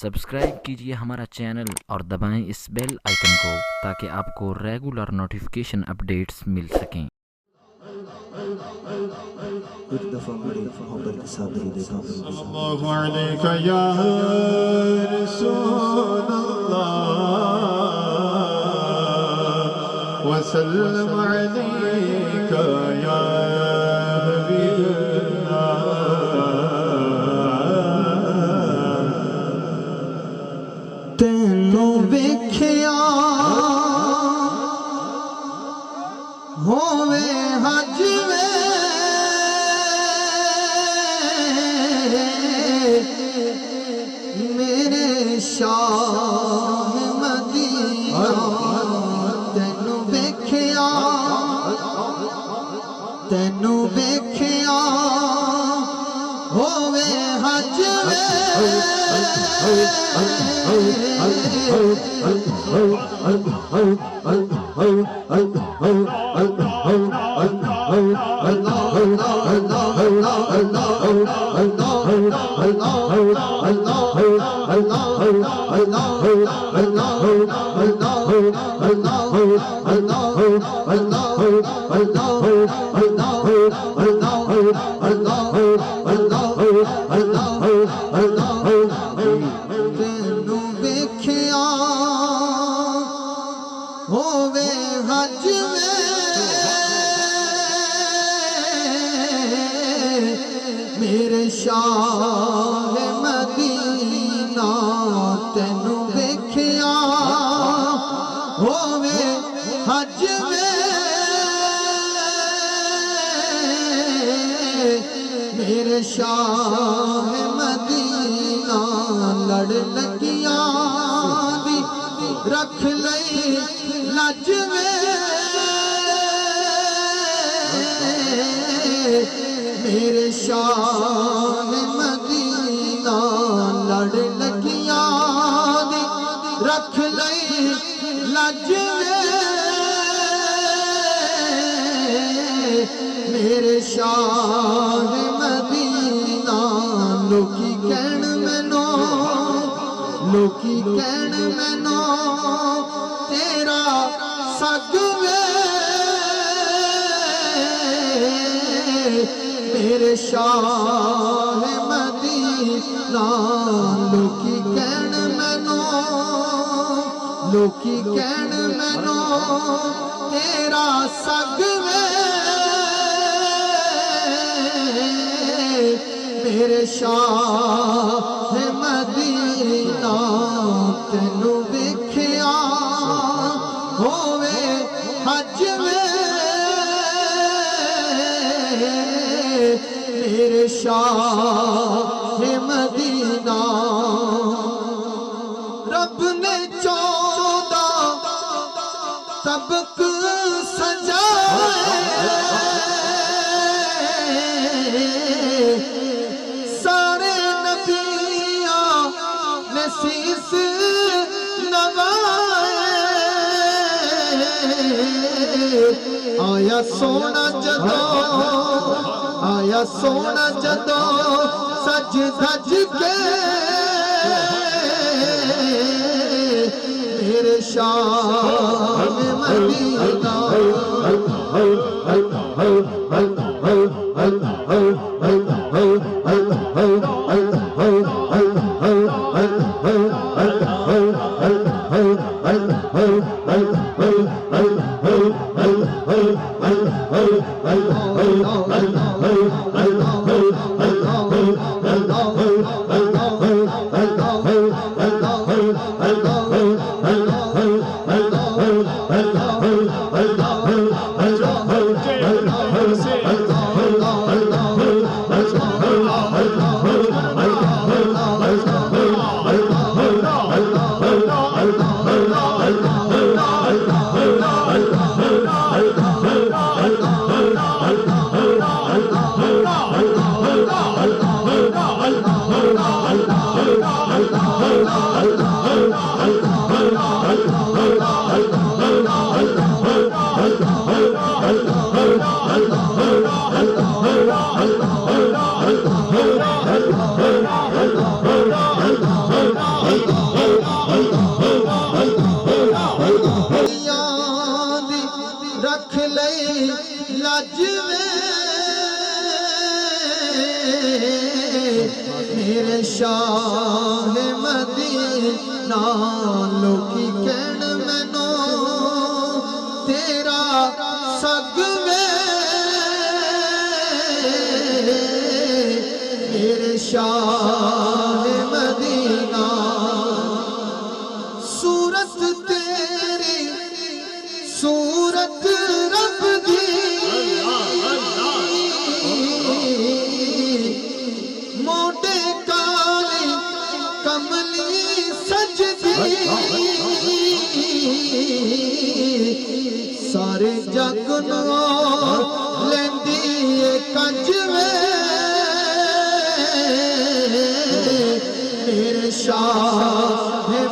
Subscribe کیجئے ہمارا channel اور دبائیں اس بیل آئیکن کو تاکہ آپ کو ریگولر نوٹیفیکیشن اپڈیٹس مل سکیں۔ ایک دفعہ بڑی محبت کے ساتھ دل دیکھا صلی اللہ علیہ یا رسول اللہ وسلم علیک یا حبیب اللہ۔ تینوں ویکھیا ہووے حج میرے شاہ مدینہ، تینوں ویکھیا ہووے حج تینوں ویکھیا ہووے حج میرے شاہ مدینہ، تینوں ویکھیا ہووے حج میرے شاہ مدینہ، لڑ لگیاں دی رکھ لئی لج میرے شاہ مدینہ، لڑ لگیاں دی رکھ لئی لج میرے شاہ مدینہ، لوکی کہن مینوں تیرا سگ میرے شاہ مدینہ، لوکی کہن مینوں تیرا سگ میرے شاہ مدینہ، تینوں ویکھیا ہووے حج میرے شاہ مدینہ، رب نے 14 طبق سجائے، سارے نبیاں نے سیس نوائے، آیا سونا جدوں سج دھج کے میرے شاہ مدینہ، رجوے میرے شاہ مدینہ لوکی کہن مینو تیرا سگوے میرے شاہ مدینہ صورت تیری صورت رب دی موٹے کالی کملی سجدی سارے جگ نو لیندی اے کنجوے میرے شاہ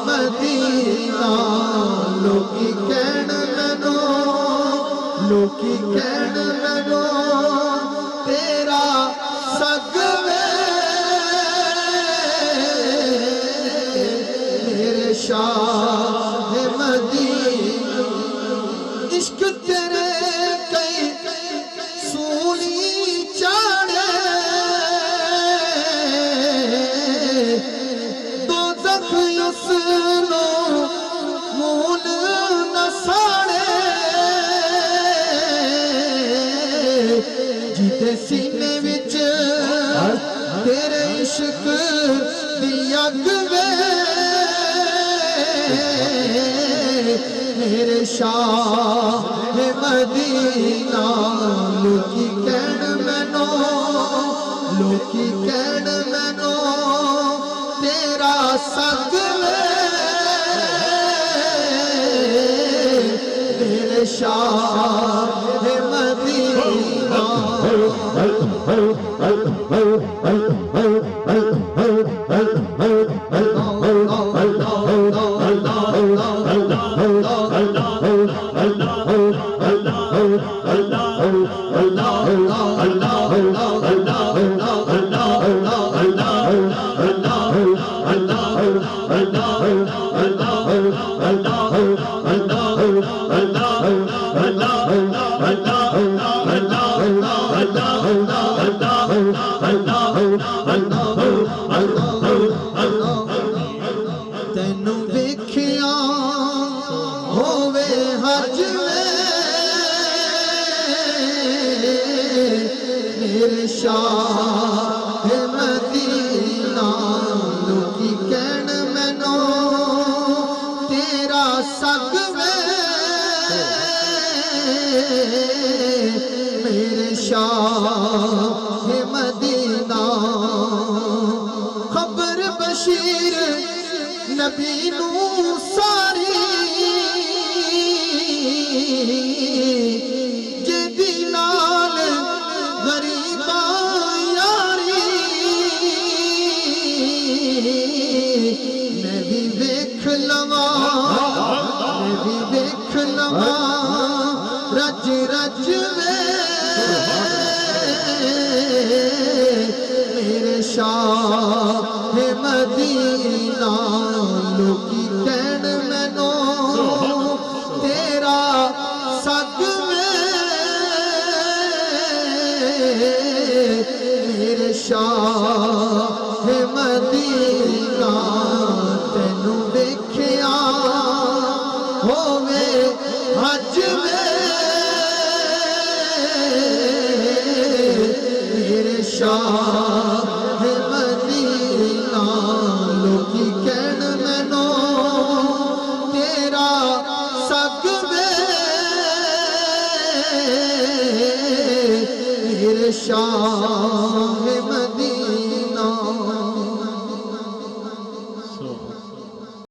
مدینہ لوکی کہن مینو لوکی کہن مینو تیرا سگوے میرے شاہ مدینہ عشق تیرے کئی سونی چاڑے دوزخ اس نو مول نہ ساڑے جیتے سینے وچ تیرے عشق دی اگ وے میرے شاہ مدینہ لوکی کہن مینو لوکی کہن مینو تیرا سگوے میرے شاہ مدینہ تینوں ویکھیا ہووے حج میرے شاہ مدینہ لوکی کہن مینو تیرا سگوے میرے شاہ مدینہ خبر بشیر نبی نو ساری جدی نال غریباں یاری میں بھی ویکھ لواں میں بھی ویکھ لواں رج رج وے میرے شاہ مدینہ لوکی کہن مینو تیرا سگوے میرے شاہ مدینہ تینوں ویکھیا ہووے حج میرے شاہ مدینہ لوکی کہن مینو تیرا سگوے میرے شاہ